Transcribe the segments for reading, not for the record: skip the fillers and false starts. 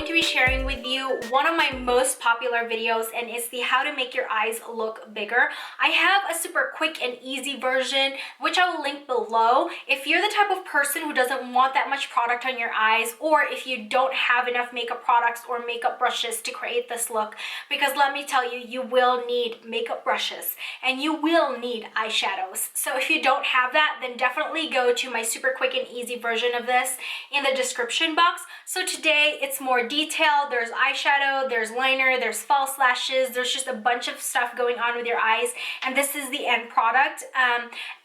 to be sharing with you one of my most popular videos, and it's the how to make your eyes look bigger. I have a super quick and easy version, which I will link below. If you're the type of person who doesn't want that much product on your eyes, or if you don't have enough makeup products or makeup brushes to create this look, because let me tell you, you will need makeup brushes and you will need eyeshadows. So if you don't have that, then definitely go to my super quick and easy version of this in the description box. So today it's more detailed. There's eyeshadow, there's liner, there's false lashes, there's just a bunch of stuff going on with your eyes, and this is the end product.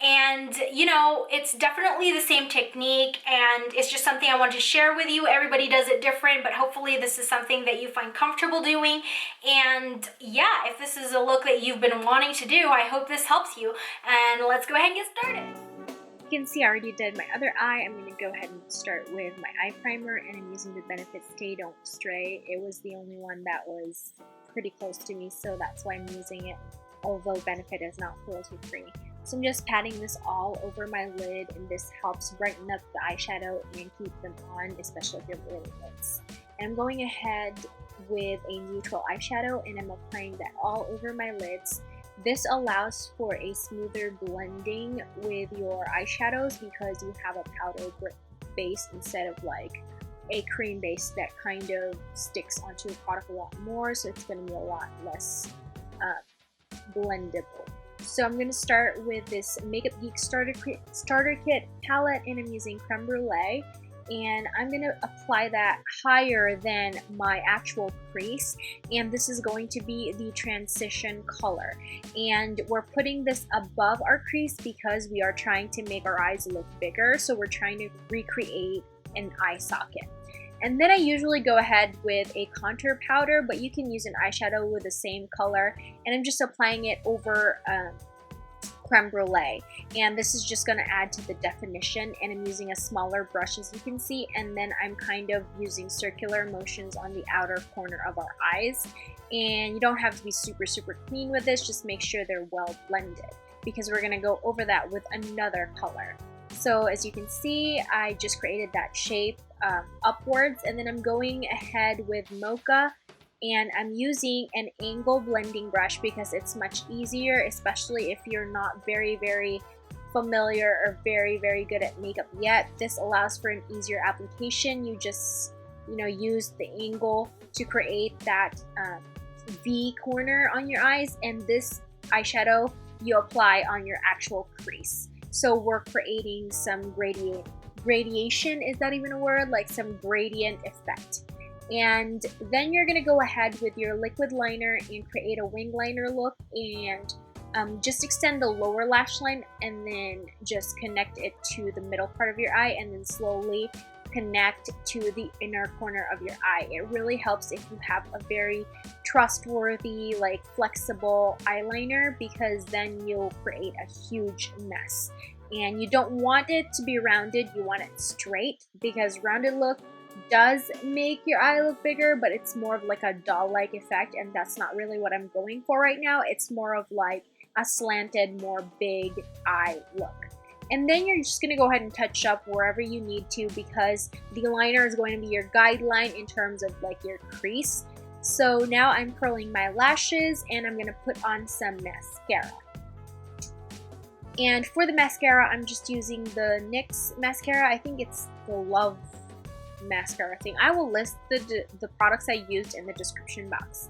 And you know, it's definitely the same technique, and it's just something I want to share with you. Everybody does it different, but hopefully this is something that you find comfortable doing. And yeah, if this is a look that you've been wanting to do, I hope this helps you. And let's go ahead and get started. You can see I already did my other eye. I'm going to go ahead and start with my eye primer, and I'm using the Benefit Stay Don't Stray. It was the only one that was pretty close to me, so that's why I'm using it, although Benefit is not cruelty free. So I'm just patting this all over my lid, and this helps brighten up the eyeshadow and keep them on, especially if you have oily lids. And I'm going ahead with a neutral eyeshadow, and I'm applying that all over my lids. This allows for a smoother blending with your eyeshadows because you have a powder base instead of like a cream base that kind of sticks onto the product a lot more, so it's going to be a lot less blendable. So I'm going to start with this Makeup Geek Starter Kit palette, and I'm using Creme Brulee. And I'm going to apply that higher than my actual crease, and this is going to be the transition color, and we're putting this above our crease because we are trying to make our eyes look bigger, so we're trying to recreate an eye socket. And then I usually go ahead with a contour powder, but you can use an eyeshadow with the same color, and I'm just applying it over Creme Brulee, and this is just going to add to the definition, and I'm using a smaller brush, as you can see, and then I'm kind of using circular motions on the outer corner of our eyes. And you don't have to be super clean with this, just make sure they're well blended, because we're going to go over that with another color. So as you can see, I just created that shape upwards, and then I'm going ahead with Mocha, and I'm using an angle blending brush because it's much easier, especially if you're not very familiar or very good at makeup yet. This allows for an easier application. You just, you know, use the angle to create that V corner on your eyes, and this eyeshadow you apply on your actual crease. So we're creating some gradation, is that even a word? Like some gradient effect. And then you're going to go ahead with your liquid liner and create a wing liner look, and just extend the lower lash line and then just connect it to the middle part of your eye, and then slowly connect to the inner corner of your eye. It really helps if you have a very trustworthy, like flexible eyeliner, because then you'll create a huge mess. And you don't want it to be rounded, you want it straight, because rounded look does make your eye look bigger, but it's more of like a doll-like effect, and that's not really what I'm going for right now. It's more of like a slanted, more big eye look. And then you're just going to go ahead and touch up wherever you need to, because the liner is going to be your guideline in terms of like your crease. So now I'm curling my lashes, and I'm going to put on some mascara. And for the mascara, I'm just using the NYX mascara. I think it's the Love mascara thing. I will list the products I used in the description box.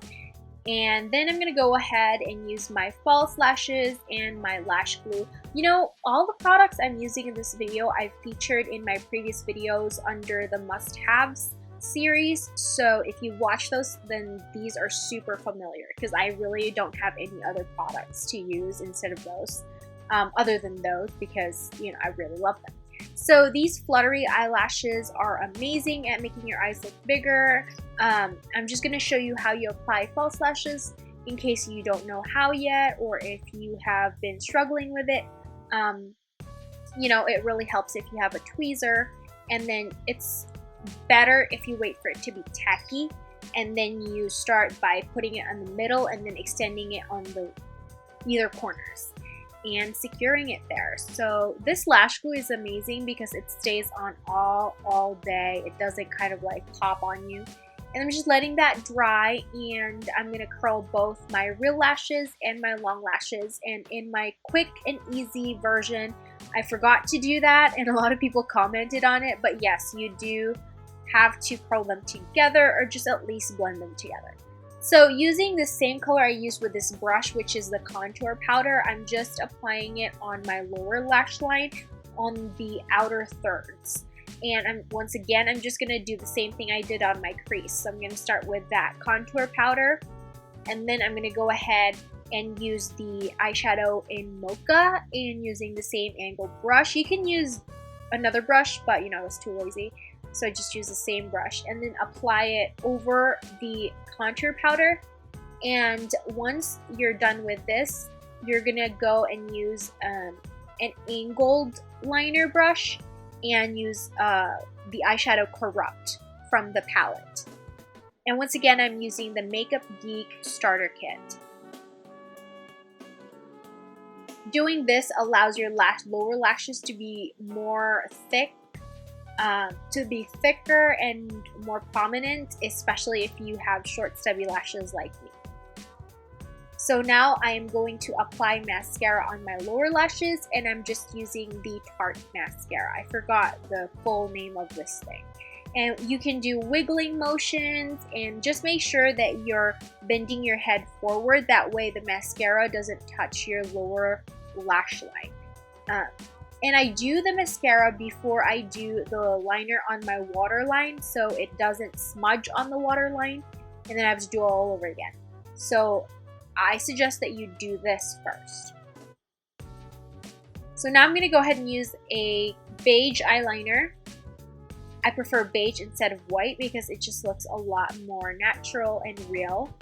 And then I'm going to go ahead and use my false lashes and my lash glue. You know, all the products I'm using in this video I've featured in my previous videos under the must-haves series. So if you watch those, then these are super familiar, because I really don't have any other products to use instead of those, other than those, because, you know, I really love them. So these fluttery eyelashes are amazing at making your eyes look bigger. I'm just going to show you how you apply false lashes in case you don't know how yet, or if you have been struggling with it. You know, it really helps if you have a tweezer, and then it's better if you wait for it to be tacky, and then you start by putting it on the middle and then extending it on the either corners and securing it there. So this lash glue is amazing because it stays on all day. It doesn't kind of like pop on you. And I'm just letting that dry, and I'm going to curl both my real lashes and my long lashes. And in my quick and easy version, I forgot to do that, and a lot of people commented on it, but yes, you do have to curl them together or just at least blend them together. So using the same color I used with this brush, which is the contour powder, I'm just applying it on my lower lash line on the outer thirds. And once again, I'm just going to do the same thing I did on my crease. So I'm going to start with that contour powder, and then I'm going to go ahead and use the eyeshadow in Mocha and using the same angled brush. You can use another brush, but you know, I was too lazy. So I just use the same brush and then apply it over the contour powder. And once you're done with this, you're going to go and use an angled liner brush and use the eyeshadow Corrupt from the palette. And once again, I'm using the Makeup Geek starter kit. Doing this allows your lower lashes to be more thick, to be thicker and more prominent, especially if you have short stubby lashes like me. So now I am going to apply mascara on my lower lashes, and I'm just using the Tarte mascara. I forgot the full name of this thing. And you can do wiggling motions, and just make sure that you're bending your head forward. That way the mascara doesn't touch your lower lash line. And I do the mascara before I do the liner on my waterline, so it doesn't smudge on the waterline, and then I have to do it all over again. So I suggest that you do this first. So now I'm going to go ahead and use a beige eyeliner. I prefer beige instead of white because it just looks a lot more natural and real.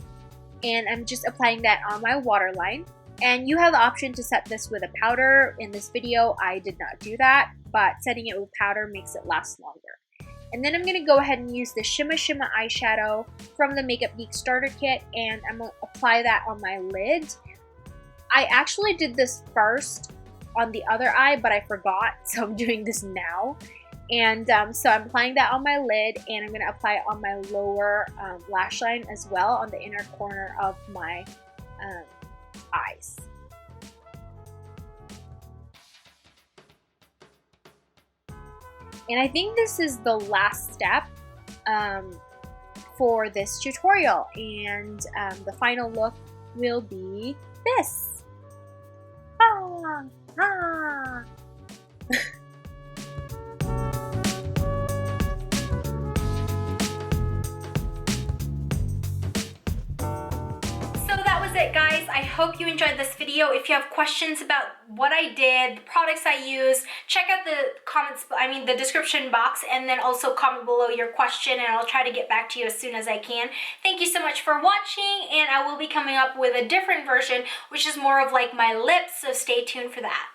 And I'm just applying that on my waterline. And you have the option to set this with a powder. In this video, I did not do that, but setting it with powder makes it last longer. And then I'm going to go ahead and use the Shimma Shimma eyeshadow from the Makeup Geek starter kit, and I'm going to apply that on my lid. I actually did this first on the other eye, but I forgot, so I'm doing this now. And so I'm applying that on my lid, and I'm going to apply it on my lower lash line as well, on the inner corner of my eyes. And I think this is the last step for this tutorial, and the final look will be this. Ah, ah. It, guys. I hope you enjoyed this video. If you have questions about what I did, the products I used, check out the description box, and then also comment below your question, and I'll try to get back to you as soon as I can. Thank you so much for watching, and I will be coming up with a different version, which is more of like my lips, so stay tuned for that.